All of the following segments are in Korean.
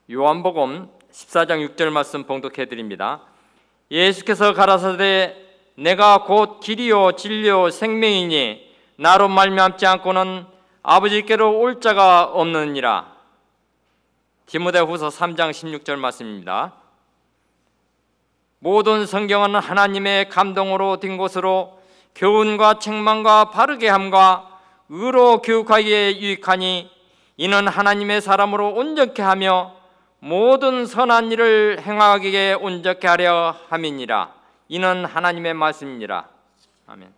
요한복음 14장 6절 말씀 봉독해 드립니다. 예수께서 가라사대 내가 곧 길이요 진리요 생명이니 나로 말미암지 않고는 아버지께로 올 자가 없느니라. 디모데후서 3장 16절 말씀입니다. 모든 성경은 하나님의 감동으로 된 것으로 교훈과 책망과 바르게 함과 의로 교육하기에 유익하니 이는 하나님의 사람으로 온전케 하며 모든 선한 일을 행하기에 온전케 하려 함이니라. 이는 하나님의 말씀이니라. 아멘.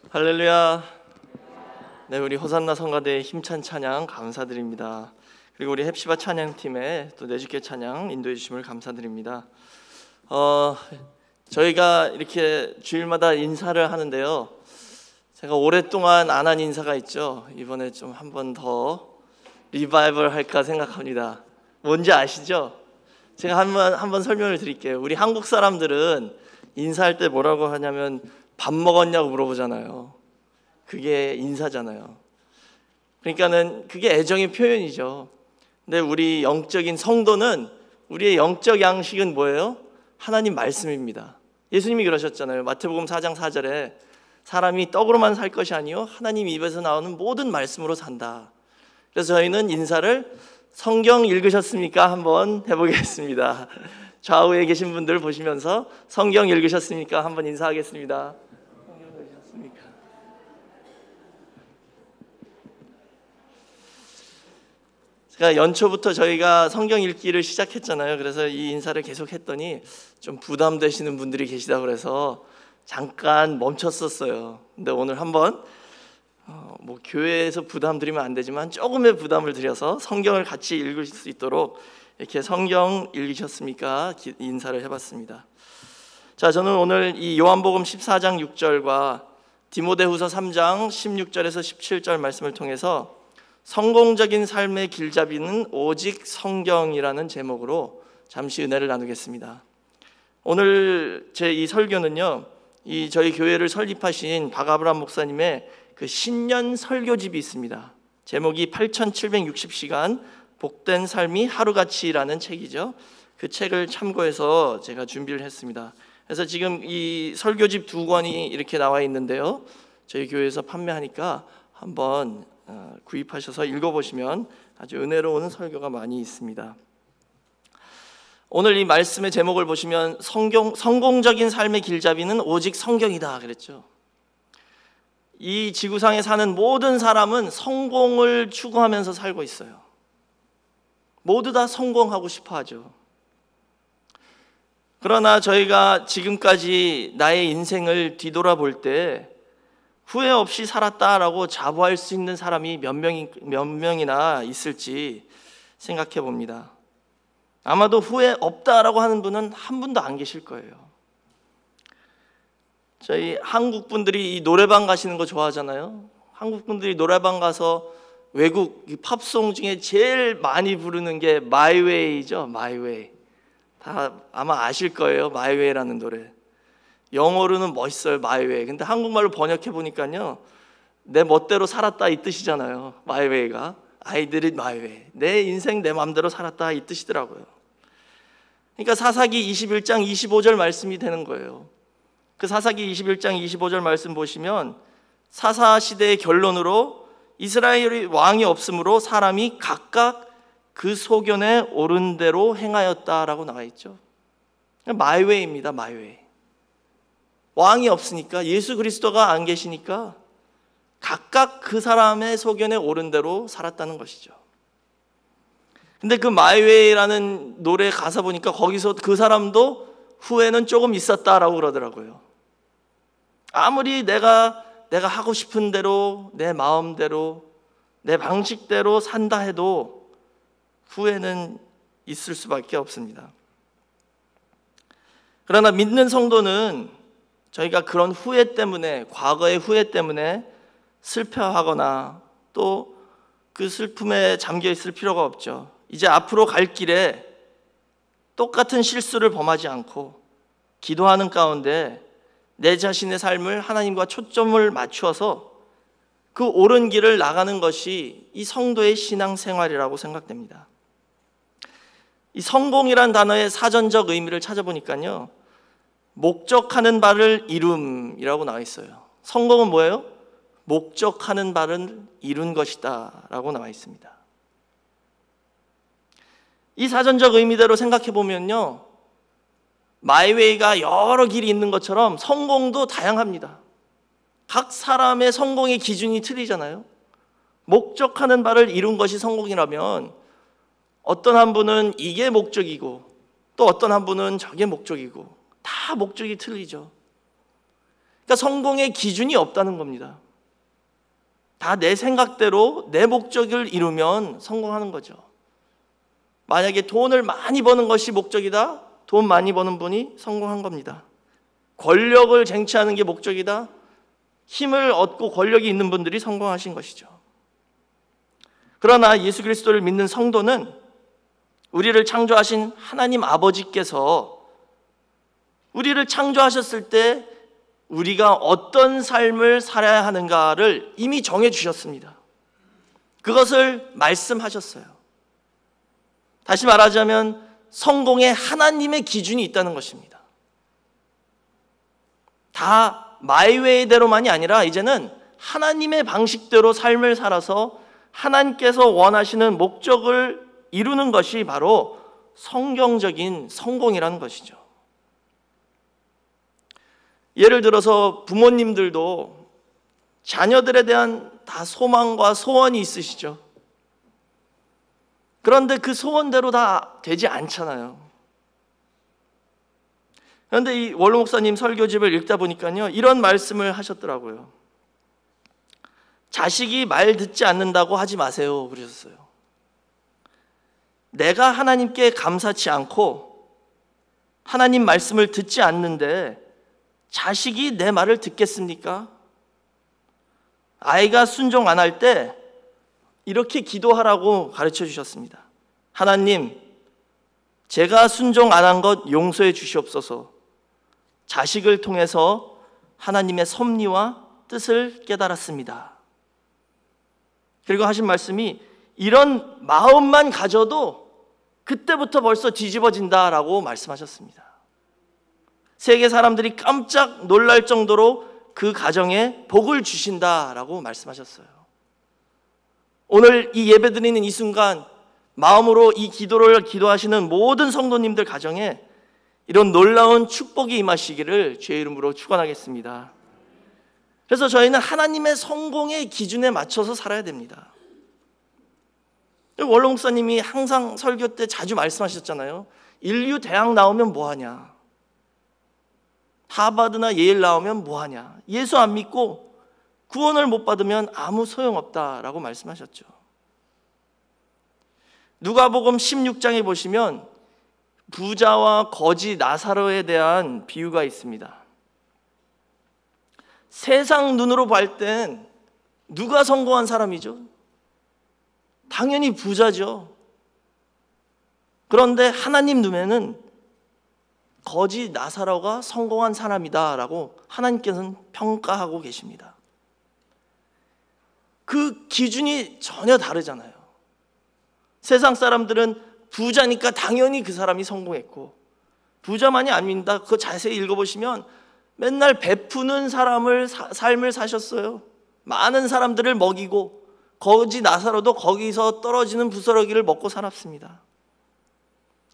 할렐루야. 네, 우리 호산나 성가대의 힘찬 찬양 감사드립니다. 그리고 우리 헵시바 찬양팀의 또 내주께 찬양 인도해 주심을 감사드립니다. 저희가 이렇게 주일마다 인사를 하는데요, 제가 오랫동안 안 한 인사가 있죠. 이번에 좀 한 번 더 리바이벌 할까 생각합니다. 뭔지 아시죠? 제가 한번 설명을 드릴게요. 우리 한국 사람들은 인사할 때 뭐라고 하냐면 밥 먹었냐고 물어보잖아요. 그게 인사잖아요. 그러니까는 그게 애정의 표현이죠. 근데 우리 영적인 성도는, 우리의 영적 양식은 뭐예요? 하나님 말씀입니다. 예수님이 그러셨잖아요. 마태복음 4장 4절에 사람이 떡으로만 살 것이 아니요 하나님 입에서 나오는 모든 말씀으로 산다. 그래서 저희는 인사를 성경 읽으셨습니까? 한번 해보겠습니다. 좌우에 계신 분들 보시면서 성경 읽으셨습니까? 한번 인사하겠습니다. 성경 읽으셨습니까? 제가 연초부터 저희가 성경 읽기를 시작했잖아요. 그래서 이 인사를 계속 했더니 좀 부담되시는 분들이 계시다 그래서 잠깐 멈췄었어요. 근데 오늘 한번 뭐 교회에서 부담 드리면 안 되지만 조금의 부담을 드려서 성경을 같이 읽을 수 있도록 이렇게 성경 읽으셨습니까? 인사를 해봤습니다. 자, 저는 오늘 이 요한복음 14장 6절과 디모데후서 3장 16절에서 17절 말씀을 통해서 성공적인 삶의 길잡이는 오직 성경이라는 제목으로 잠시 은혜를 나누겠습니다. 오늘 제 이 설교는요, 이 저희 교회를 설립하신 박아브람 목사님의 그 신년 설교집이 있습니다. 제목이 8760시간 복된 삶이 하루같이라는 책이죠. 그 책을 참고해서 제가 준비를 했습니다. 그래서 지금 이 설교집 2권이 이렇게 나와 있는데요, 저희 교회에서 판매하니까 한번 구입하셔서 읽어보시면 아주 은혜로운 설교가 많이 있습니다. 오늘 이 말씀의 제목을 보시면 성공적인 삶의 길잡이는 오직 성경이다 그랬죠. 이 지구상에 사는 모든 사람은 성공을 추구하면서 살고 있어요. 모두 다 성공하고 싶어 하죠. 그러나 저희가 지금까지 나의 인생을 뒤돌아볼 때 후회 없이 살았다라고 자부할 수 있는 사람이 몇 명이나 있을지 생각해 봅니다. 아마도 후회 없다라고 하는 분은 한 분도 안 계실 거예요. 저희 한국 분들이 이 노래방 가시는 거 좋아하잖아요. 한국 분들이 노래방 가서 외국 팝송 중에 제일 많이 부르는 게 My Way죠. My Way. 다 아마 아실 거예요. My Way라는 노래. 영어로는 멋있어요. My Way. 근데 한국말로 번역해 보니까요, 내 멋대로 살았다 이 뜻이잖아요. My Way가 I did it my way. 내 인생 내 마음대로 살았다 이 뜻이더라고요. 그러니까 사사기 21장 25절 말씀이 되는 거예요. 그 사사기 21장 25절 말씀 보시면 사사 시대의 결론으로 이스라엘이 왕이 없으므로 사람이 각각 그 소견에 옳은 대로 행하였다라고 나와 있죠. 마이웨이입니다. 마이웨이. 왕이 없으니까, 예수 그리스도가 안 계시니까 각각 그 사람의 소견에 옳은 대로 살았다는 것이죠. 근데 그 마이웨이라는 노래 가사 보니까 거기서 그 사람도 후회는 조금 있었다라고 그러더라고요. 아무리 내가 하고 싶은 대로, 내 마음대로, 내 방식대로 산다 해도 후회는 있을 수밖에 없습니다. 그러나 믿는 성도는 저희가 그런 후회 때문에, 과거의 후회 때문에 슬퍼하거나 또 그 슬픔에 잠겨 있을 필요가 없죠. 이제 앞으로 갈 길에 똑같은 실수를 범하지 않고 기도하는 가운데 내 자신의 삶을 하나님과 초점을 맞추어서 그 옳은 길을 나가는 것이 이 성도의 신앙생활이라고 생각됩니다. 이 성공이란 단어의 사전적 의미를 찾아보니까요, 목적하는 바를 이룸이라고 나와 있어요. 성공은 뭐예요? 목적하는 바를 이룬 것이다 라고 나와 있습니다. 이 사전적 의미대로 생각해 보면요, 마이웨이가 여러 길이 있는 것처럼 성공도 다양합니다. 각 사람의 성공의 기준이 틀리잖아요. 목적하는 바를 이룬 것이 성공이라면 어떤 한 분은 이게 목적이고 또 어떤 한 분은 저게 목적이고 다 목적이 틀리죠. 그러니까 성공의 기준이 없다는 겁니다. 다 내 생각대로 내 목적을 이루면 성공하는 거죠. 만약에 돈을 많이 버는 것이 목적이다, 돈 많이 버는 분이 성공한 겁니다. 권력을 쟁취하는 게 목적이다, 힘을 얻고 권력이 있는 분들이 성공하신 것이죠. 그러나 예수 그리스도를 믿는 성도는 우리를 창조하신 하나님 아버지께서 우리를 창조하셨을 때 우리가 어떤 삶을 살아야 하는가를 이미 정해 주셨습니다. 그것을 말씀하셨어요. 다시 말하자면 성공에 하나님의 기준이 있다는 것입니다. 다 마이웨이대로만이 아니라 이제는 하나님의 방식대로 삶을 살아서 하나님께서 원하시는 목적을 이루는 것이 바로 성경적인 성공이라는 것이죠. 예를 들어서 부모님들도 자녀들에 대한 다 소망과 소원이 있으시죠. 그런데 그 소원대로 다 되지 않잖아요. 그런데 이 원로 목사님 설교집을 읽다 보니까요, 이런 말씀을 하셨더라고요. 자식이 말 듣지 않는다고 하지 마세요 그러셨어요. 내가 하나님께 감사치 않고 하나님 말씀을 듣지 않는데 자식이 내 말을 듣겠습니까? 아이가 순종 안 할 때 이렇게 기도하라고 가르쳐 주셨습니다. 하나님, 제가 순종 안 한 것 용서해 주시옵소서. 자식을 통해서 하나님의 섭리와 뜻을 깨달았습니다. 그리고 하신 말씀이 이런 마음만 가져도 그때부터 벌써 뒤집어진다라고 말씀하셨습니다. 세계 사람들이 깜짝 놀랄 정도로 그 가정에 복을 주신다라고 말씀하셨어요. 오늘 이 예배드리는 이 순간 마음으로 이 기도를 기도하시는 모든 성도님들 가정에 이런 놀라운 축복이 임하시기를 주의 이름으로 축원하겠습니다. 그래서 저희는 하나님의 성공의 기준에 맞춰서 살아야 됩니다. 원로 목사님이 항상 설교 때 자주 말씀하셨잖아요. 인류 대학 나오면 뭐하냐, 하버드나 예일 나오면 뭐하냐, 예수 안 믿고 구원을 못 받으면 아무 소용없다라고 말씀하셨죠. 누가복음 16장에 보시면 부자와 거지 나사로에 대한 비유가 있습니다. 세상 눈으로 볼 땐 누가 성공한 사람이죠? 당연히 부자죠. 그런데 하나님 눈에는 거지 나사로가 성공한 사람이다라고 하나님께서는 평가하고 계십니다. 그 기준이 전혀 다르잖아요. 세상 사람들은 부자니까 당연히 그 사람이 성공했고, 부자만이 아닙니다. 그거 자세히 읽어보시면 맨날 베푸는 삶을 사셨어요. 많은 사람들을 먹이고, 거지 나사로도 거기서 떨어지는 부스러기를 먹고 살았습니다.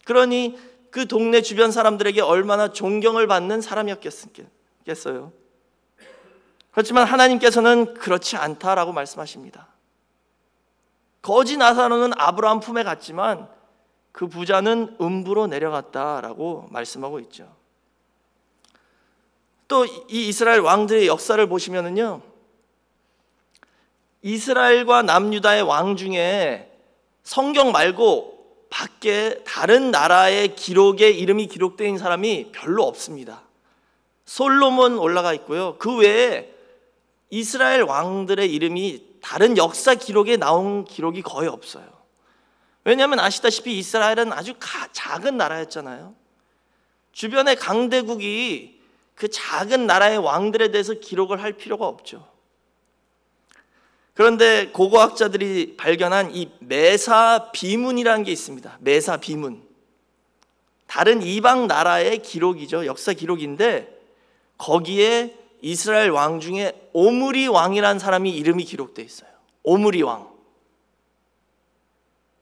그러니 그 동네 주변 사람들에게 얼마나 존경을 받는 사람이었겠어요. 그렇지만 하나님께서는 그렇지 않다라고 말씀하십니다. 거지 나사로는 아브라함 품에 갔지만 그 부자는 음부로 내려갔다라고 말씀하고 있죠. 또 이 이스라엘 왕들의 역사를 보시면은요, 이스라엘과 남유다의 왕 중에 성경 말고 밖에 다른 나라의 기록에 이름이 기록되어 있는 사람이 별로 없습니다. 솔로몬 올라가 있고요. 그 외에 이스라엘 왕들의 이름이 다른 역사 기록에 나온 기록이 거의 없어요. 왜냐하면 아시다시피 이스라엘은 아주 작은 나라였잖아요. 주변의 강대국이 그 작은 나라의 왕들에 대해서 기록을 할 필요가 없죠. 그런데 고고학자들이 발견한 이 메사 비문이라는 게 있습니다. 메사 비문. 다른 이방 나라의 기록이죠. 역사 기록인데 거기에 이스라엘 왕 중에 오므리 왕이라는 사람이 이름이 기록되어 있어요. 오므리 왕.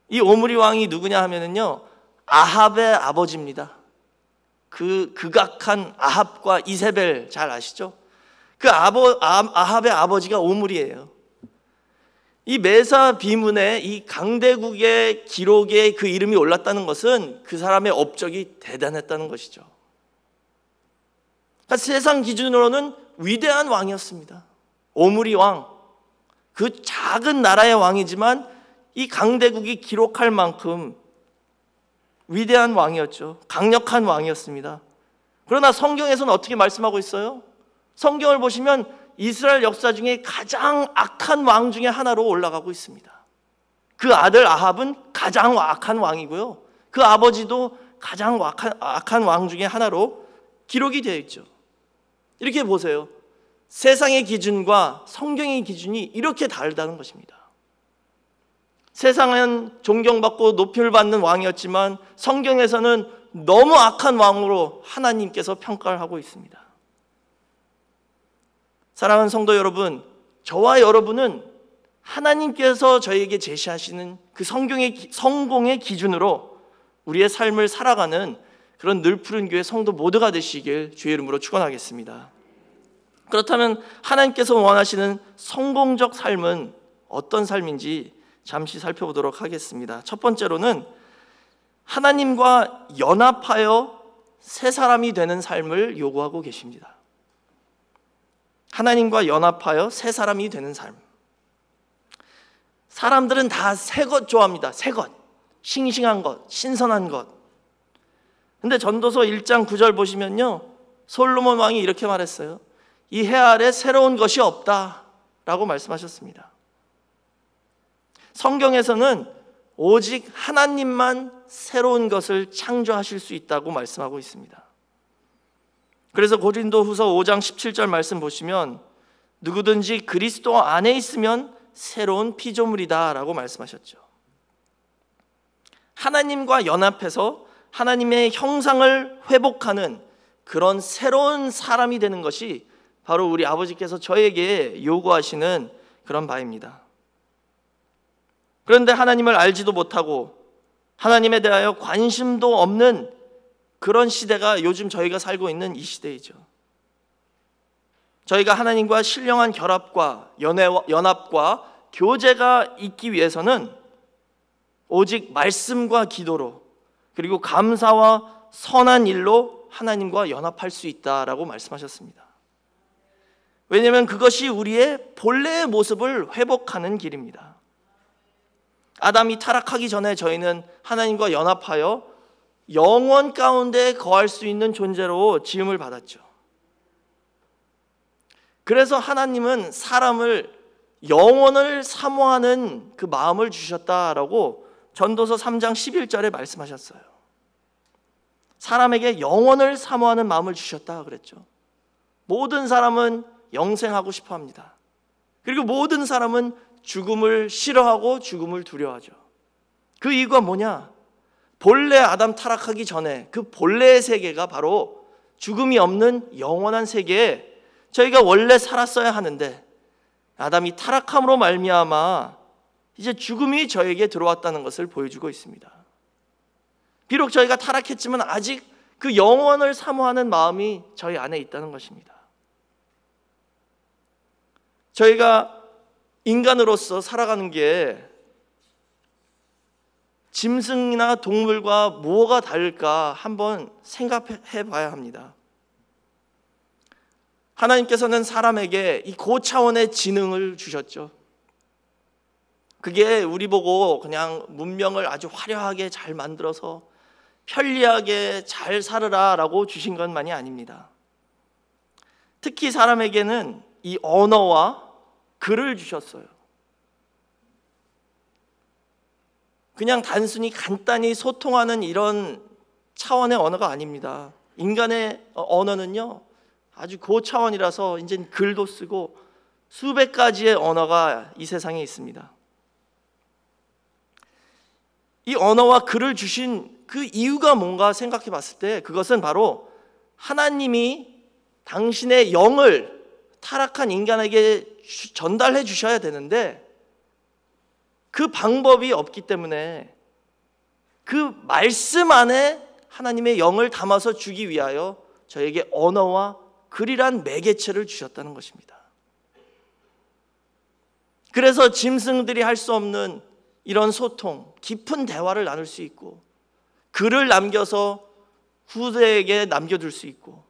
이 오므리 왕이 누구냐 하면은요, 아합의 아버지입니다. 그 극악한 아합과 이세벨 잘 아시죠? 그 아합의 아버지가 오므리예요. 이 메사 비문에 이 강대국의 기록에 그 이름이 올랐다는 것은 그 사람의 업적이 대단했다는 것이죠. 그러니까 세상 기준으로는 위대한 왕이었습니다. 오므리 왕. 그 작은 나라의 왕이지만 이 강대국이 기록할 만큼 위대한 왕이었죠. 강력한 왕이었습니다. 그러나 성경에서는 어떻게 말씀하고 있어요? 성경을 보시면 이스라엘 역사 중에 가장 악한 왕 중에 하나로 올라가고 있습니다. 그 아들 아합은 가장 악한 왕이고요, 그 아버지도 가장 악한 왕 중에 하나로 기록이 되어 있죠. 이렇게 보세요. 세상의 기준과 성경의 기준이 이렇게 다르다는 것입니다. 세상은 존경받고 높임을 받는 왕이었지만 성경에서는 너무 악한 왕으로 하나님께서 평가를 하고 있습니다. 사랑하는 성도 여러분, 저와 여러분은 하나님께서 저희에게 제시하시는 그 성공의 기준으로 우리의 삶을 살아가는 그런 늘푸른 교회 성도 모두가 되시길 주의 이름으로 축원하겠습니다. 그렇다면 하나님께서 원하시는 성공적 삶은 어떤 삶인지 잠시 살펴보도록 하겠습니다. 첫 번째로는 하나님과 연합하여 새 사람이 되는 삶을 요구하고 계십니다. 하나님과 연합하여 새 사람이 되는 삶. 사람들은 다 새 것 좋아합니다. 새 것, 싱싱한 것, 신선한 것. 근데 전도서 1장 9절 보시면요, 솔로몬 왕이 이렇게 말했어요. 이 해 아래 새로운 것이 없다 라고 말씀하셨습니다. 성경에서는 오직 하나님만 새로운 것을 창조하실 수 있다고 말씀하고 있습니다. 그래서 고린도후서 5장 17절 말씀 보시면 누구든지 그리스도 안에 있으면 새로운 피조물이다 라고 말씀하셨죠. 하나님과 연합해서 하나님의 형상을 회복하는 그런 새로운 사람이 되는 것이 바로 우리 아버지께서 저에게 요구하시는 그런 바입니다. 그런데 하나님을 알지도 못하고 하나님에 대하여 관심도 없는 그런 시대가 요즘 저희가 살고 있는 이 시대이죠. 저희가 하나님과 신령한 결합과 연합과 교제가 있기 위해서는 오직 말씀과 기도로, 그리고 감사와 선한 일로 하나님과 연합할 수 있다라고 말씀하셨습니다. 왜냐하면 그것이 우리의 본래의 모습을 회복하는 길입니다. 아담이 타락하기 전에 저희는 하나님과 연합하여 영원 가운데 거할 수 있는 존재로 지음을 받았죠. 그래서 하나님은 사람을 영원을 사모하는 그 마음을 주셨다라고 전도서 3장 11절에 말씀하셨어요. 사람에게 영원을 사모하는 마음을 주셨다 그랬죠. 모든 사람은 영생하고 싶어 합니다. 그리고 모든 사람은 죽음을 싫어하고 죽음을 두려워하죠. 그 이유가 뭐냐? 본래 아담 타락하기 전에 그 본래의 세계가 바로 죽음이 없는 영원한 세계에 저희가 원래 살았어야 하는데, 아담이 타락함으로 말미암아 이제 죽음이 저에게 들어왔다는 것을 보여주고 있습니다. 비록 저희가 타락했지만 아직 그 영원을 사모하는 마음이 저희 안에 있다는 것입니다. 저희가 인간으로서 살아가는 게 짐승이나 동물과 뭐가 다를까 한번 생각해 봐야 합니다. 하나님께서는 사람에게 이 고차원의 지능을 주셨죠. 그게 우리 보고 그냥 문명을 아주 화려하게 잘 만들어서 편리하게 잘 살으라라고 주신 것만이 아닙니다. 특히 사람에게는 이 언어와 글을 주셨어요. 그냥 단순히 간단히 소통하는 이런 차원의 언어가 아닙니다. 인간의 언어는요, 아주 고차원이라서 이제 글도 쓰고 수백 가지의 언어가 이 세상에 있습니다. 이 언어와 글을 주신 그 이유가 뭔가 생각해 봤을 때 그것은 바로 하나님이 당신의 영을 타락한 인간에게 전달해 주셔야 되는데 그 방법이 없기 때문에 그 말씀 안에 하나님의 영을 담아서 주기 위하여 저에게 언어와 글이란 매개체를 주셨다는 것입니다. 그래서 짐승들이 할 수 없는 이런 소통, 깊은 대화를 나눌 수 있고, 글을 남겨서 후대에게 남겨둘 수 있고,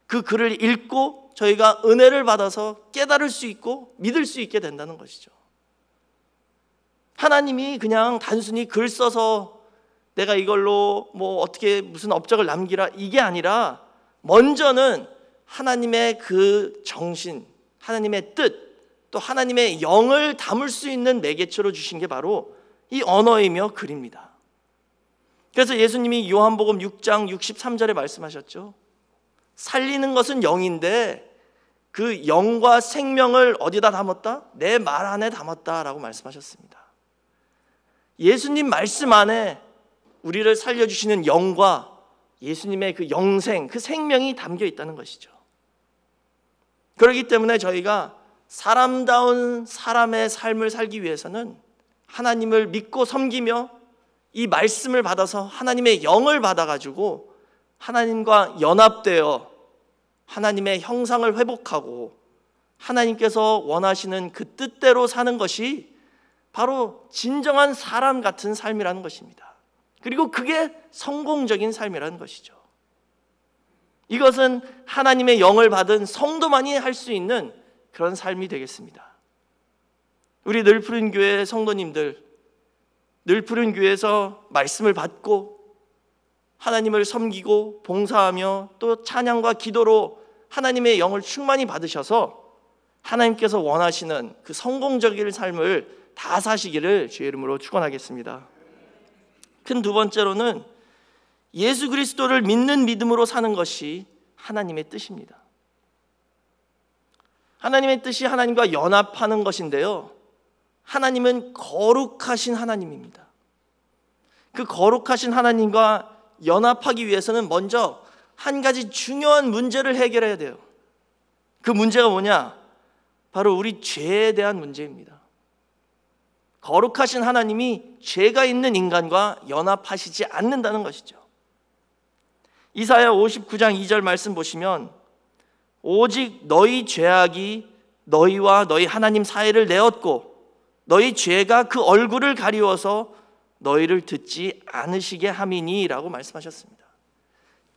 그 글을 읽고 저희가 은혜를 받아서 깨달을 수 있고 믿을 수 있게 된다는 것이죠. 하나님이 그냥 단순히 글 써서 내가 이걸로 뭐 어떻게 무슨 업적을 남기라, 이게 아니라 먼저는 하나님의 그 정신, 하나님의 뜻, 또 하나님의 영을 담을 수 있는 매개체로 주신 게 바로 이 언어이며 글입니다. 그래서 예수님이 요한복음 6장 63절에 말씀하셨죠. 살리는 것은 영인데 그 영과 생명을 어디다 담았다? 내 말 안에 담았다라고 말씀하셨습니다. 예수님 말씀 안에 우리를 살려주시는 영과 예수님의 그 영생, 그 생명이 담겨 있다는 것이죠. 그렇기 때문에 저희가 사람다운 사람의 삶을 살기 위해서는 하나님을 믿고 섬기며 이 말씀을 받아서 하나님의 영을 받아가지고 하나님과 연합되어 하나님의 형상을 회복하고 하나님께서 원하시는 그 뜻대로 사는 것이 바로 진정한 사람 같은 삶이라는 것입니다. 그리고 그게 성공적인 삶이라는 것이죠. 이것은 하나님의 영을 받은 성도만이 할 수 있는 그런 삶이 되겠습니다. 우리 늘푸른 교회 성도님들, 늘푸른 교회에서 말씀을 받고 하나님을 섬기고 봉사하며 또 찬양과 기도로 하나님의 영을 충만히 받으셔서 하나님께서 원하시는 그 성공적인 삶을 다 사시기를 주의 이름으로 축원하겠습니다. 큰 두 번째로는 예수 그리스도를 믿는 믿음으로 사는 것이 하나님의 뜻입니다. 하나님의 뜻이 하나님과 연합하는 것인데요, 하나님은 거룩하신 하나님입니다. 그 거룩하신 하나님과 연합하기 위해서는 먼저 한 가지 중요한 문제를 해결해야 돼요. 그 문제가 뭐냐? 바로 우리 죄에 대한 문제입니다. 거룩하신 하나님이 죄가 있는 인간과 연합하시지 않는다는 것이죠. 이사야 59장 2절 말씀 보시면 오직 너희 죄악이 너희와 너희 하나님 사이를 내었고 너희 죄가 그 얼굴을 가리워서 너희를 듣지 않으시게 함이니 라고 말씀하셨습니다.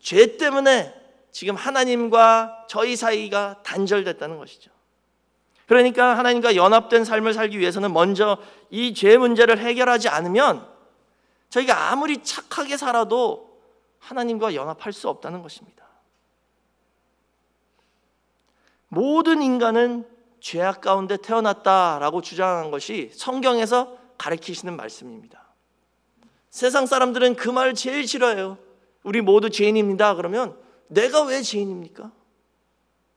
죄 때문에 지금 하나님과 저희 사이가 단절됐다는 것이죠. 그러니까 하나님과 연합된 삶을 살기 위해서는 먼저 이 죄 문제를 해결하지 않으면 저희가 아무리 착하게 살아도 하나님과 연합할 수 없다는 것입니다. 모든 인간은 죄악 가운데 태어났다라고 주장하는 것이 성경에서 가르치시는 말씀입니다. 세상 사람들은 그 말을 제일 싫어해요. 우리 모두 죄인입니다. 그러면 내가 왜 죄인입니까?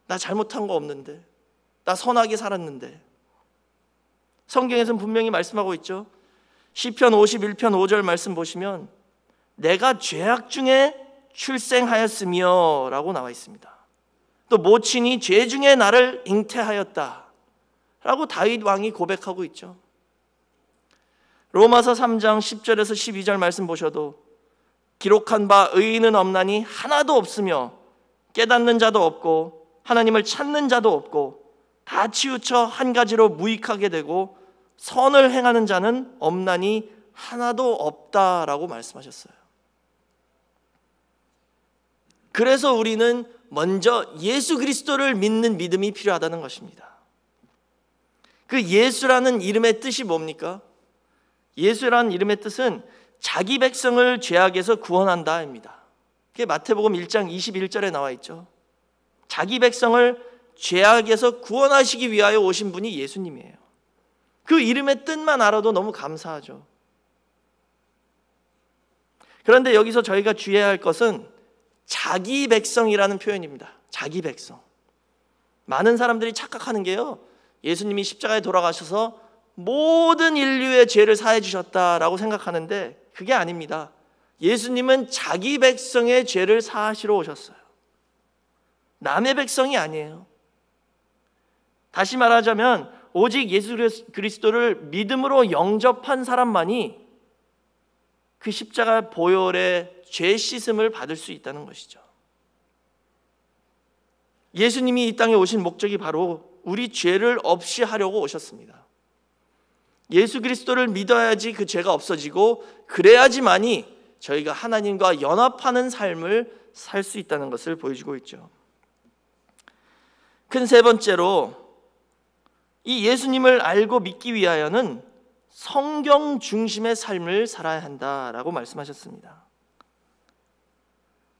나 잘못한 거 없는데, 나 선하게 살았는데. 성경에서는 분명히 말씀하고 있죠. 시편 51편 5절 말씀 보시면 내가 죄악 중에 출생하였으며 라고 나와 있습니다. 또 모친이 죄 중에 나를 잉태하였다 라고 다윗 왕이 고백하고 있죠. 로마서 3장 10절에서 12절 말씀 보셔도 기록한 바 의인은 없나니 하나도 없으며 깨닫는 자도 없고 하나님을 찾는 자도 없고 다 치우쳐 한 가지로 무익하게 되고 선을 행하는 자는 없나니 하나도 없다라고 말씀하셨어요. 그래서 우리는 먼저 예수 그리스도를 믿는 믿음이 필요하다는 것입니다. 그 예수라는 이름의 뜻이 뭡니까? 예수라는 이름의 뜻은 자기 백성을 죄악에서 구원한다입니다. 그게 마태복음 1장 21절에 나와 있죠. 자기 백성을 죄악에서 구원하시기 위하여 오신 분이 예수님이에요. 그 이름의 뜻만 알아도 너무 감사하죠. 그런데 여기서 저희가 주의해야 할 것은 자기 백성이라는 표현입니다. 자기 백성. 많은 사람들이 착각하는 게요, 예수님이 십자가에 돌아가셔서 모든 인류의 죄를 사해 주셨다라고 생각하는데 그게 아닙니다. 예수님은 자기 백성의 죄를 사하시러 오셨어요. 남의 백성이 아니에요. 다시 말하자면 오직 예수 그리스도를 믿음으로 영접한 사람만이 그 십자가 보혈의 죄 씻음을 받을 수 있다는 것이죠. 예수님이 이 땅에 오신 목적이 바로 우리 죄를 없이 하려고 오셨습니다. 예수 그리스도를 믿어야지 그 죄가 없어지고 그래야지만이 저희가 하나님과 연합하는 삶을 살 수 있다는 것을 보여주고 있죠. 큰 세 번째로 이 예수님을 알고 믿기 위하여는 성경 중심의 삶을 살아야 한다라고 말씀하셨습니다.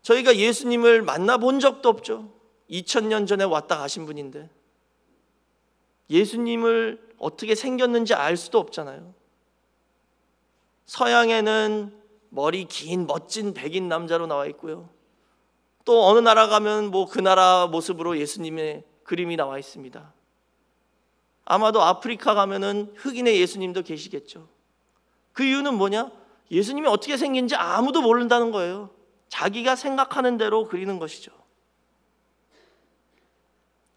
저희가 예수님을 만나본 적도 없죠. 2000년 전에 왔다 가신 분인데 예수님을 어떻게 생겼는지 알 수도 없잖아요. 서양에는 머리 긴 멋진 백인 남자로 나와 있고요. 또 어느 나라 가면 그 나라 모습으로 예수님의 그림이 나와 있습니다. 아마도 아프리카 가면은 흑인의 예수님도 계시겠죠. 그 이유는 뭐냐? 예수님이 어떻게 생긴지 아무도 모른다는 거예요. 자기가 생각하는 대로 그리는 것이죠.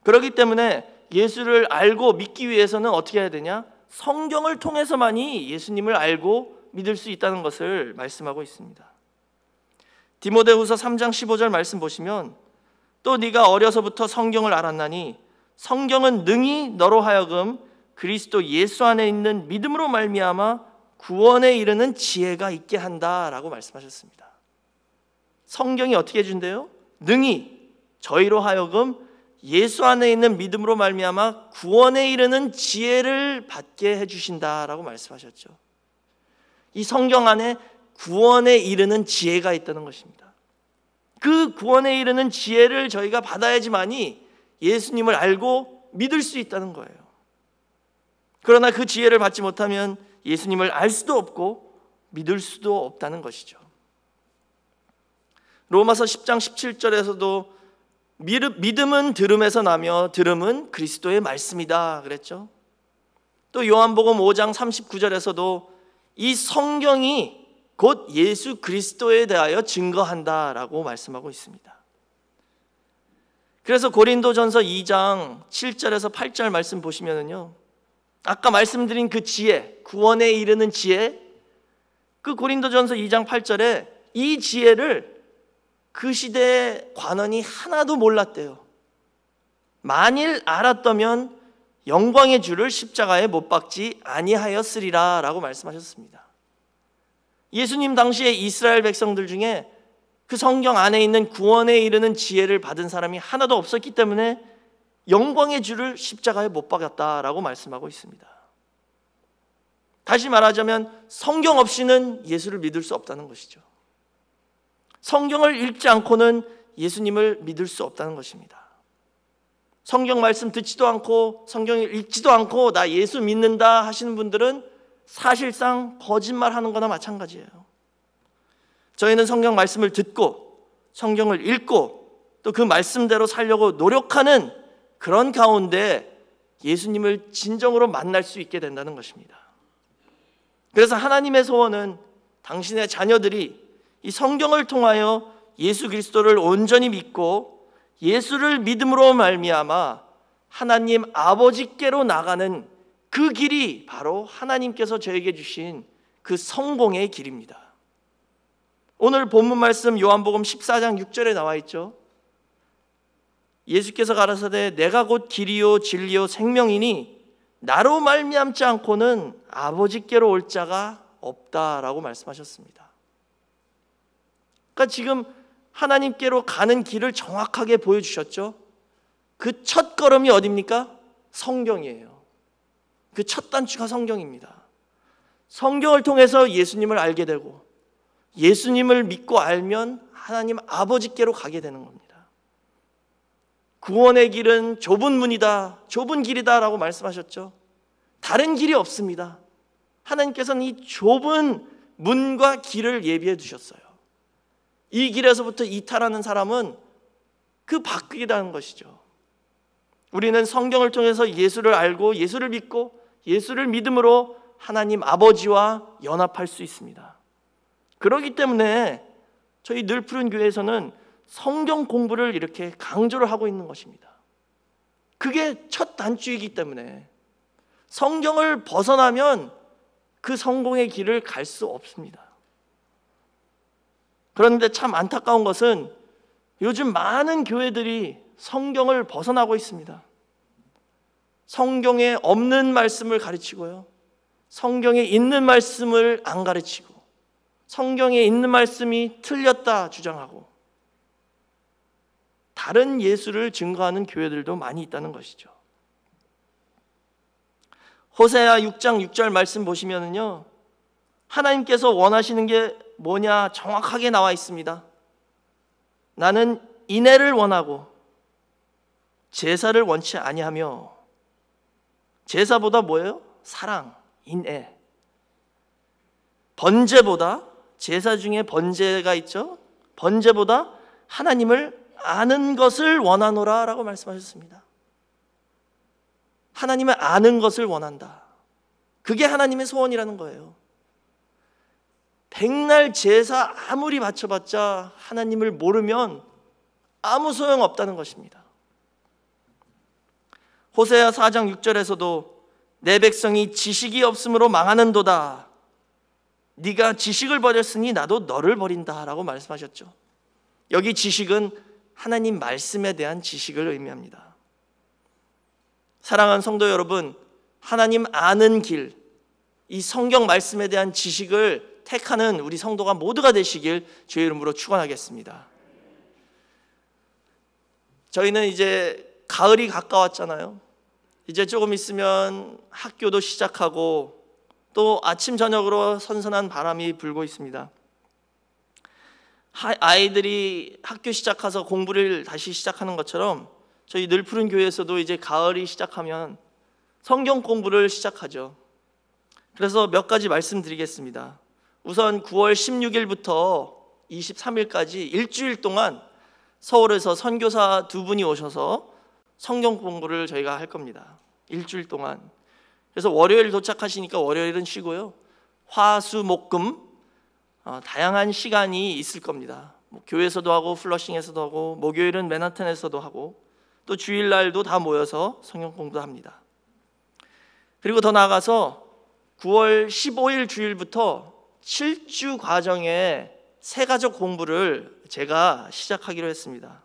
그렇기 때문에 예수를 알고 믿기 위해서는 어떻게 해야 되냐? 성경을 통해서만이 예수님을 알고 믿을 수 있다는 것을 말씀하고 있습니다. 디모데후서 3장 15절 말씀 보시면 또 네가 어려서부터 성경을 알았나니 성경은 능히 너로 하여금 그리스도 예수 안에 있는 믿음으로 말미암아 구원에 이르는 지혜가 있게 한다라고 말씀하셨습니다. 성경이 어떻게 해준대요? 능히 저희로 하여금 예수 안에 있는 믿음으로 말미암아 구원에 이르는 지혜를 받게 해주신다라고 말씀하셨죠. 이 성경 안에 구원에 이르는 지혜가 있다는 것입니다. 그 구원에 이르는 지혜를 저희가 받아야지만이 예수님을 알고 믿을 수 있다는 거예요. 그러나 그 지혜를 받지 못하면 예수님을 알 수도 없고 믿을 수도 없다는 것이죠. 로마서 10장 17절에서도 믿음은 들음에서 나며 들음은 그리스도의 말씀이다 그랬죠. 또 요한복음 5장 39절에서도 이 성경이 곧 예수 그리스도에 대하여 증거한다라고 말씀하고 있습니다. 그래서 고린도전서 2장 7절에서 8절 말씀 보시면은요, 아까 말씀드린 그 지혜, 구원에 이르는 지혜, 그 고린도전서 2장 8절에 이 지혜를 그 시대의 관원이 하나도 몰랐대요. 만일 알았다면 영광의 주를 십자가에 못 박지 아니하였으리라 라고 말씀하셨습니다. 예수님 당시에 이스라엘 백성들 중에 그 성경 안에 있는 구원에 이르는 지혜를 받은 사람이 하나도 없었기 때문에 영광의 주를 십자가에 못 박았다라고 말씀하고 있습니다. 다시 말하자면 성경 없이는 예수를 믿을 수 없다는 것이죠. 성경을 읽지 않고는 예수님을 믿을 수 없다는 것입니다. 성경 말씀 듣지도 않고 성경을 읽지도 않고 나 예수 믿는다 하시는 분들은 사실상 거짓말하는 거나 마찬가지예요. 저희는 성경 말씀을 듣고 성경을 읽고 또 그 말씀대로 살려고 노력하는 그런 가운데 예수님을 진정으로 만날 수 있게 된다는 것입니다. 그래서 하나님의 소원은 당신의 자녀들이 이 성경을 통하여 예수 그리스도를 온전히 믿고 예수를 믿음으로 말미암아 하나님 아버지께로 나가는 그 길이 바로 하나님께서 저에게 주신 그 성공의 길입니다. 오늘 본문 말씀 요한복음 14장 6절에 나와 있죠. 예수께서 가라사대 내가 곧 길이요 진리요 생명이니 나로 말미암지 않고는 아버지께로 올 자가 없다라고 말씀하셨습니다. 그러니까 지금 하나님께로 가는 길을 정확하게 보여주셨죠. 그 첫 걸음이 어디입니까? 성경이에요. 그 첫 단추가 성경입니다. 성경을 통해서 예수님을 알게 되고 예수님을 믿고 알면 하나님 아버지께로 가게 되는 겁니다. 구원의 길은 좁은 문이다, 좁은 길이다 라고 말씀하셨죠. 다른 길이 없습니다. 하나님께서는 이 좁은 문과 길을 예비해 두셨어요. 이 길에서부터 이탈하는 사람은 그 밖이라는 것이죠. 우리는 성경을 통해서 예수를 알고 예수를 믿고 예수를 믿음으로 하나님 아버지와 연합할 수 있습니다. 그렇기 때문에 저희 늘푸른 교회에서는 성경 공부를 이렇게 강조를 하고 있는 것입니다. 그게 첫 단추이기 때문에 성경을 벗어나면 그 성공의 길을 갈 수 없습니다. 그런데 참 안타까운 것은 요즘 많은 교회들이 성경을 벗어나고 있습니다. 성경에 없는 말씀을 가르치고요, 성경에 있는 말씀을 안 가르치고 성경에 있는 말씀이 틀렸다 주장하고 다른 예수를 증거하는 교회들도 많이 있다는 것이죠. 호세아 6장 6절 말씀 보시면은요, 하나님께서 원하시는 게 뭐냐 정확하게 나와 있습니다. 나는 인애를 원하고 제사를 원치 아니하며. 제사보다 뭐예요? 사랑, 인애. 번제보다, 제사 중에 번제가 있죠. 번제보다 하나님을 아는 것을 원하노라 라고 말씀하셨습니다. 하나님을 아는 것을 원한다. 그게 하나님의 소원이라는 거예요. 백날 제사 아무리 바쳐봤자 하나님을 모르면 아무 소용없다는 것입니다. 호세아 4장 6절에서도 내 백성이 지식이 없으므로 망하는도다. 네가 지식을 버렸으니 나도 너를 버린다 라고 말씀하셨죠. 여기 지식은 하나님 말씀에 대한 지식을 의미합니다. 사랑하는 성도 여러분, 하나님 아는 길, 이 성경 말씀에 대한 지식을 택하는 우리 성도가 모두가 되시길 주의 이름으로 축원하겠습니다. 저희는 이제 가을이 가까웠잖아요. 이제 조금 있으면 학교도 시작하고 또 아침 저녁으로 선선한 바람이 불고 있습니다. 아이들이 학교 시작해서 공부를 다시 시작하는 것처럼 저희 늘푸른 교회에서도 이제 가을이 시작하면 성경 공부를 시작하죠. 그래서 몇 가지 말씀드리겠습니다. 우선 9월 16일부터 23일까지 일주일 동안 서울에서 선교사 2분이 오셔서 성경 공부를 저희가 할 겁니다. 일주일 동안. 그래서 월요일 도착하시니까 월요일은 쉬고요. 화, 수, 목, 금 다양한 시간이 있을 겁니다. 교회에서도 하고 플러싱에서도 하고 목요일은 맨하탄에서도 하고 또 주일날도 다 모여서 성경 공부도 합니다. 그리고 더 나아가서 9월 15일 주일부터 7주 과정의 새가족 공부를 제가 시작하기로 했습니다.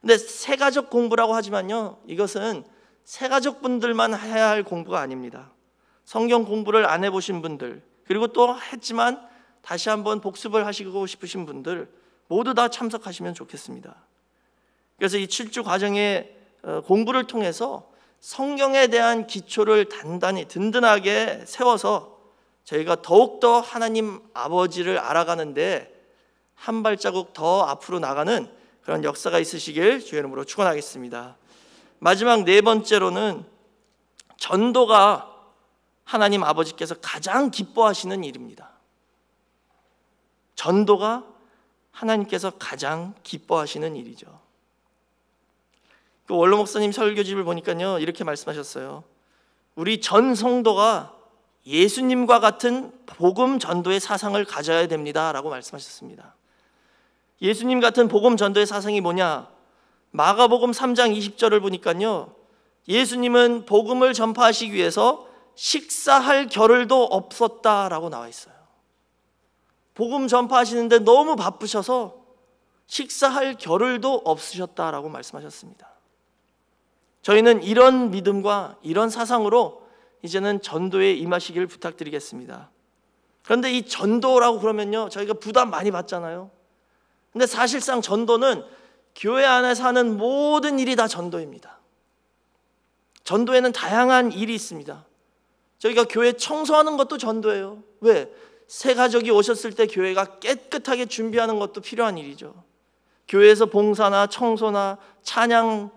근데 새가족 공부라고 하지만요, 이것은 새가족분들만 해야 할 공부가 아닙니다. 성경 공부를 안 해보신 분들, 그리고 또 했지만 다시 한번 복습을 하시고 싶으신 분들 모두 다 참석하시면 좋겠습니다. 그래서 이 7주 과정의 공부를 통해서 성경에 대한 기초를 단단히 든든하게 세워서 저희가 더욱더 하나님 아버지를 알아가는데 한 발자국 더 앞으로 나가는 그런 역사가 있으시길 주의 이름으로 축원하겠습니다. 마지막 네 번째로는 전도가 하나님 아버지께서 가장 기뻐하시는 일입니다. 전도가 하나님께서 가장 기뻐하시는 일이죠. 그 원로 목사님 설교집을 보니까요, 이렇게 말씀하셨어요. 우리 전 성도가 예수님과 같은 복음 전도의 사상을 가져야 됩니다라고 말씀하셨습니다. 예수님 같은 복음 전도의 사상이 뭐냐? 마가복음 3장 20절을 보니까요, 예수님은 복음을 전파하시기 위해서 식사할 겨를도 없었다라고 나와 있어요. 복음 전파하시는데 너무 바쁘셔서 식사할 겨를도 없으셨다라고 말씀하셨습니다. 저희는 이런 믿음과 이런 사상으로 이제는 전도에 임하시길 부탁드리겠습니다. 그런데 이 전도라고 그러면요, 저희가 부담 많이 받잖아요. 근데 사실상 전도는 교회 안에서 하는 모든 일이 다 전도입니다. 전도에는 다양한 일이 있습니다. 저희가 교회 청소하는 것도 전도예요. 왜? 새 가족이 오셨을 때 교회가 깨끗하게 준비하는 것도 필요한 일이죠. 교회에서 봉사나 청소나 찬양,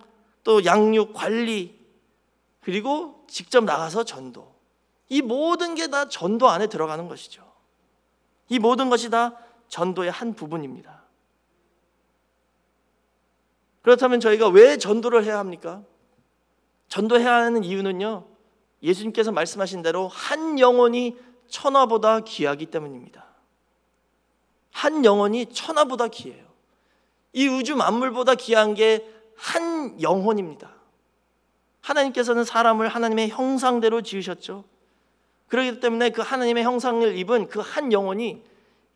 또 양육, 관리, 그리고 직접 나가서 전도, 이 모든 게 다 전도 안에 들어가는 것이죠. 이 모든 것이 다 전도의 한 부분입니다. 그렇다면 저희가 왜 전도를 해야 합니까? 전도해야 하는 이유는요, 예수님께서 말씀하신 대로 한 영혼이 천하보다 귀하기 때문입니다. 한 영혼이 천하보다 귀해요. 이 우주 만물보다 귀한 게 한 영혼입니다. 하나님께서는 사람을 하나님의 형상대로 지으셨죠. 그렇기 때문에 그 하나님의 형상을 입은 그 한 영혼이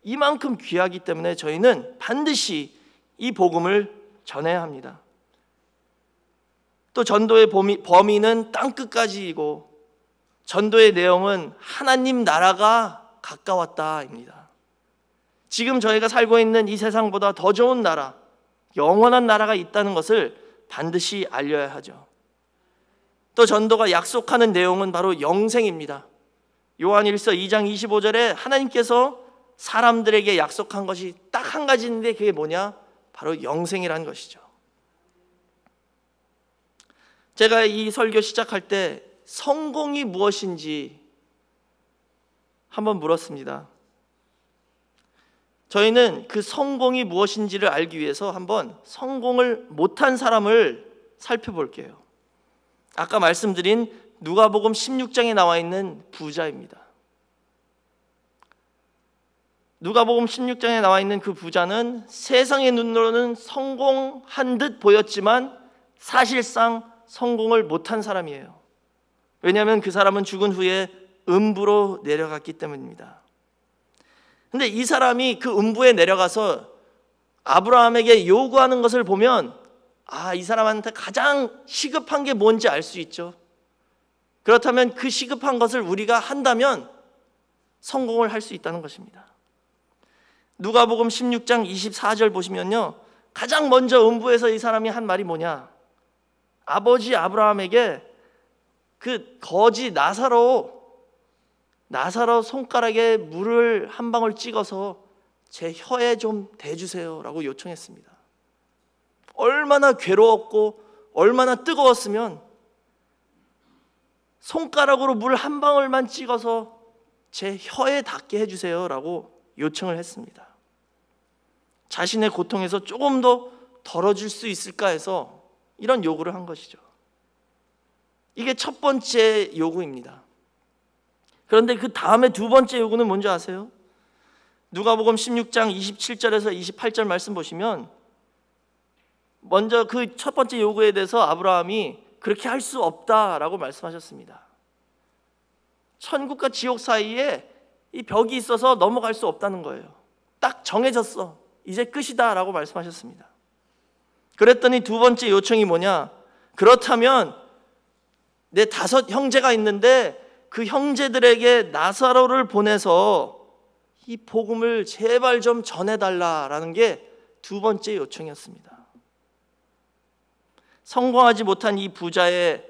이만큼 귀하기 때문에 저희는 반드시 이 복음을 전해야 합니다. 또 전도의 범위는 땅끝까지이고 전도의 내용은 하나님 나라가 가까웠다입니다. 지금 저희가 살고 있는 이 세상보다 더 좋은 나라, 영원한 나라가 있다는 것을 반드시 알려야 하죠. 또 전도가 약속하는 내용은 바로 영생입니다. 요한일서 2장 25절에 하나님께서 사람들에게 약속한 것이 딱 한 가지인데 그게 뭐냐? 바로 영생이라는 것이죠. 제가 이 설교 시작할 때 성공이 무엇인지 한번 물었습니다. 저희는 그 성공이 무엇인지를 알기 위해서 한번 성공을 못한 사람을 살펴볼게요. 아까 말씀드린 누가복음 16장에 나와 있는 부자입니다. 누가복음 16장에 나와 있는 그 부자는 세상의 눈으로는 성공한 듯 보였지만 사실상 성공을 못한 사람이에요. 왜냐하면 그 사람은 죽은 후에 음부로 내려갔기 때문입니다. 근데 이 사람이 그 음부에 내려가서 아브라함에게 요구하는 것을 보면 이 사람한테 가장 시급한 게 뭔지 알 수 있죠. 그렇다면 그 시급한 것을 우리가 한다면 성공을 할 수 있다는 것입니다. 누가복음 16장 24절 보시면요, 가장 먼저 음부에서 이 사람이 한 말이 뭐냐? 아버지 아브라함에게 그 거지 나사로 손가락에 물을 한 방울 찍어서 제 혀에 좀 대주세요 라고 요청했습니다. 얼마나 괴로웠고 얼마나 뜨거웠으면 손가락으로 물 한 방울만 찍어서 제 혀에 닿게 해주세요 라고 요청을 했습니다. 자신의 고통에서 조금 더 덜어줄 수 있을까 해서 이런 요구를 한 것이죠. 이게 첫 번째 요구입니다. 그런데 그 다음에 두 번째 요구는 뭔지 아세요? 누가복음 16장 27절에서 28절 말씀 보시면 먼저 그 첫 번째 요구에 대해서 아브라함이 그렇게 할 수 없다라고 말씀하셨습니다. 천국과 지옥 사이에 이 벽이 있어서 넘어갈 수 없다는 거예요. 딱 정해졌어. 이제 끝이다 라고 말씀하셨습니다. 그랬더니 두 번째 요청이 뭐냐? 그렇다면 내 5 형제가 있는데 그 형제들에게 나사로를 보내서 이 복음을 제발 좀 전해달라라는 게 두 번째 요청이었습니다. 성공하지 못한 이 부자의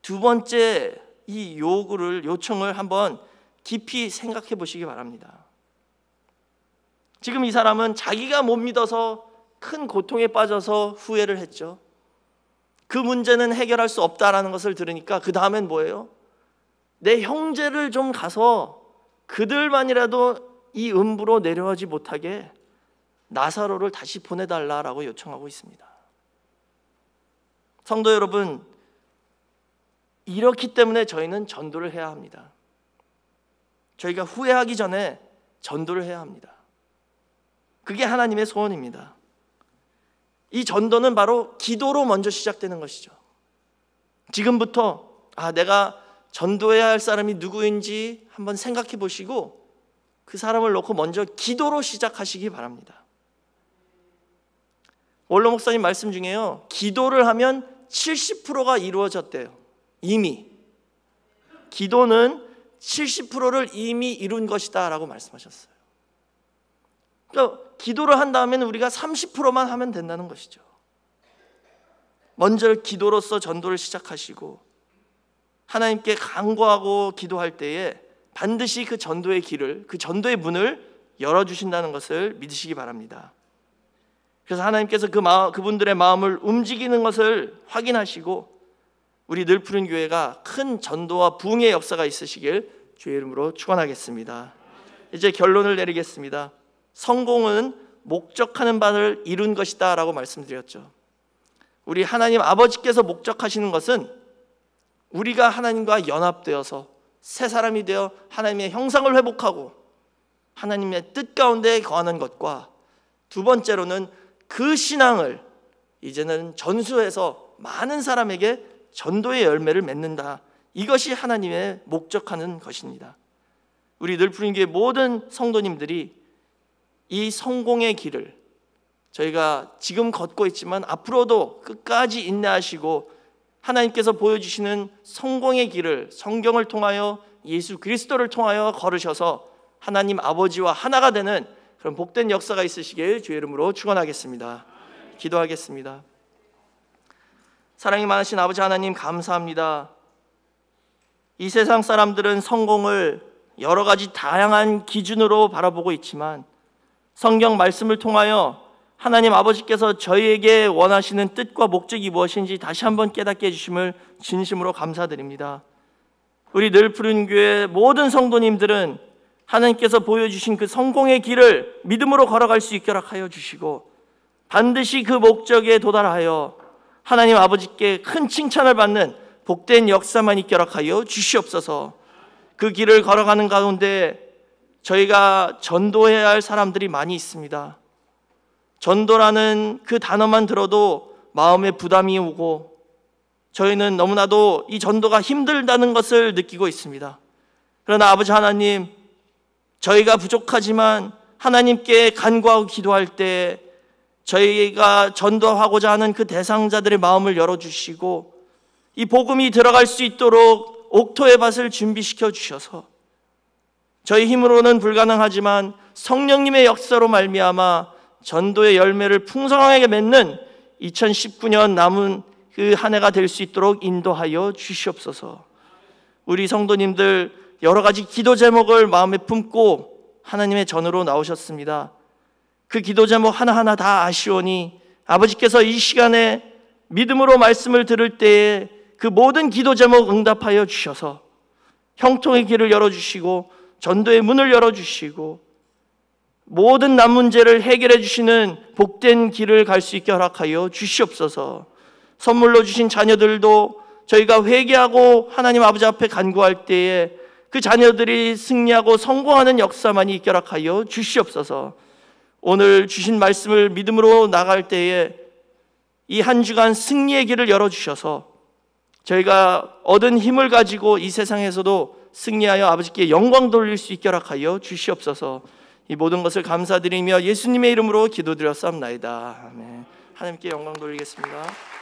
두 번째 이 요청을 한번 깊이 생각해 보시기 바랍니다. 지금 이 사람은 자기가 못 믿어서 큰 고통에 빠져서 후회를 했죠. 그 문제는 해결할 수 없다라는 것을 들으니까 그 다음엔 뭐예요? 내 형제를 좀 가서 그들만이라도 이 음부로 내려오지 못하게 나사로를 다시 보내달라라고 요청하고 있습니다. 성도 여러분, 이렇기 때문에 저희는 전도를 해야 합니다. 저희가 후회하기 전에 전도를 해야 합니다. 그게 하나님의 소원입니다. 이 전도는 바로 기도로 먼저 시작되는 것이죠. 지금부터 내가 전도해야 할 사람이 누구인지 한번 생각해 보시고 그 사람을 놓고 먼저 기도로 시작하시기 바랍니다. 원로 목사님 말씀 중에요, 기도를 하면 70%가 이루어졌대요. 이미 기도는 70%를 이미 이룬 것이다 라고 말씀하셨어요. 그러니까 기도를 한 다음에는 우리가 30%만 하면 된다는 것이죠. 먼저 기도로서 전도를 시작하시고 하나님께 간구하고 기도할 때에 반드시 그 전도의 길을, 그 전도의 문을 열어주신다는 것을 믿으시기 바랍니다. 그래서 하나님께서 그분들의 마음을 움직이는 것을 확인하시고 우리 늘푸른 교회가 큰 전도와 부흥의 역사가 있으시길 주의 이름으로 축원하겠습니다. 이제 결론을 내리겠습니다. 성공은 목적하는 바를 이룬 것이다 라고 말씀드렸죠. 우리 하나님 아버지께서 목적하시는 것은 우리가 하나님과 연합되어서 새 사람이 되어 하나님의 형상을 회복하고 하나님의 뜻 가운데 거하는 것과 두 번째로는 그 신앙을 이제는 전수해서 많은 사람에게 전도의 열매를 맺는다. 이것이 하나님의 목적하는 것입니다. 우리 늘푸른 교회 모든 성도님들이 이 성공의 길을 저희가 지금 걷고 있지만 앞으로도 끝까지 인내하시고 하나님께서 보여주시는 성공의 길을 성경을 통하여 예수 그리스도를 통하여 걸으셔서 하나님 아버지와 하나가 되는 그런 복된 역사가 있으시길 주의 이름으로 축원하겠습니다. 기도하겠습니다. 사랑이 많으신 아버지 하나님, 감사합니다. 이 세상 사람들은 성공을 여러 가지 다양한 기준으로 바라보고 있지만 성경 말씀을 통하여 하나님 아버지께서 저희에게 원하시는 뜻과 목적이 무엇인지 다시 한번 깨닫게 해주심을 진심으로 감사드립니다. 우리 늘푸른 교회 모든 성도님들은 하나님께서 보여주신 그 성공의 길을 믿음으로 걸어갈 수 있게 하여 주시고 반드시 그 목적에 도달하여 하나님 아버지께 큰 칭찬을 받는 복된 역사만 있게 하여 주시옵소서. 그 길을 걸어가는 가운데 저희가 전도해야 할 사람들이 많이 있습니다. 전도라는 그 단어만 들어도 마음에 부담이 오고 저희는 너무나도 이 전도가 힘들다는 것을 느끼고 있습니다. 그러나 아버지 하나님, 저희가 부족하지만 하나님께 간구하고 기도할 때 저희가 전도하고자 하는 그 대상자들의 마음을 열어주시고 이 복음이 들어갈 수 있도록 옥토의 밭을 준비시켜 주셔서 저희 힘으로는 불가능하지만 성령님의 역사로 말미암아 전도의 열매를 풍성하게 맺는 2019년 남은 그 한 해가 될 수 있도록 인도하여 주시옵소서. 우리 성도님들 여러 가지 기도 제목을 마음에 품고 하나님의 전으로 나오셨습니다. 그 기도 제목 하나하나 다 아시오니 아버지께서 이 시간에 믿음으로 말씀을 들을 때에 그 모든 기도 제목 응답하여 주셔서 형통의 길을 열어주시고 전도의 문을 열어주시고 모든 남 문제를 해결해 주시는 복된 길을 갈 수 있게 허락하여 주시옵소서. 선물로 주신 자녀들도 저희가 회개하고 하나님 아버지 앞에 간구할 때에 그 자녀들이 승리하고 성공하는 역사만이 있게 허락하여 주시옵소서. 오늘 주신 말씀을 믿음으로 나갈 때에 이 한 주간 승리의 길을 열어주셔서 저희가 얻은 힘을 가지고 이 세상에서도 승리하여 아버지께 영광 돌릴 수 있게 허락하여 주시옵소서. 이 모든 것을 감사드리며 예수님의 이름으로 기도드렸사옵나이다. 아멘. 하나님께 영광 돌리겠습니다.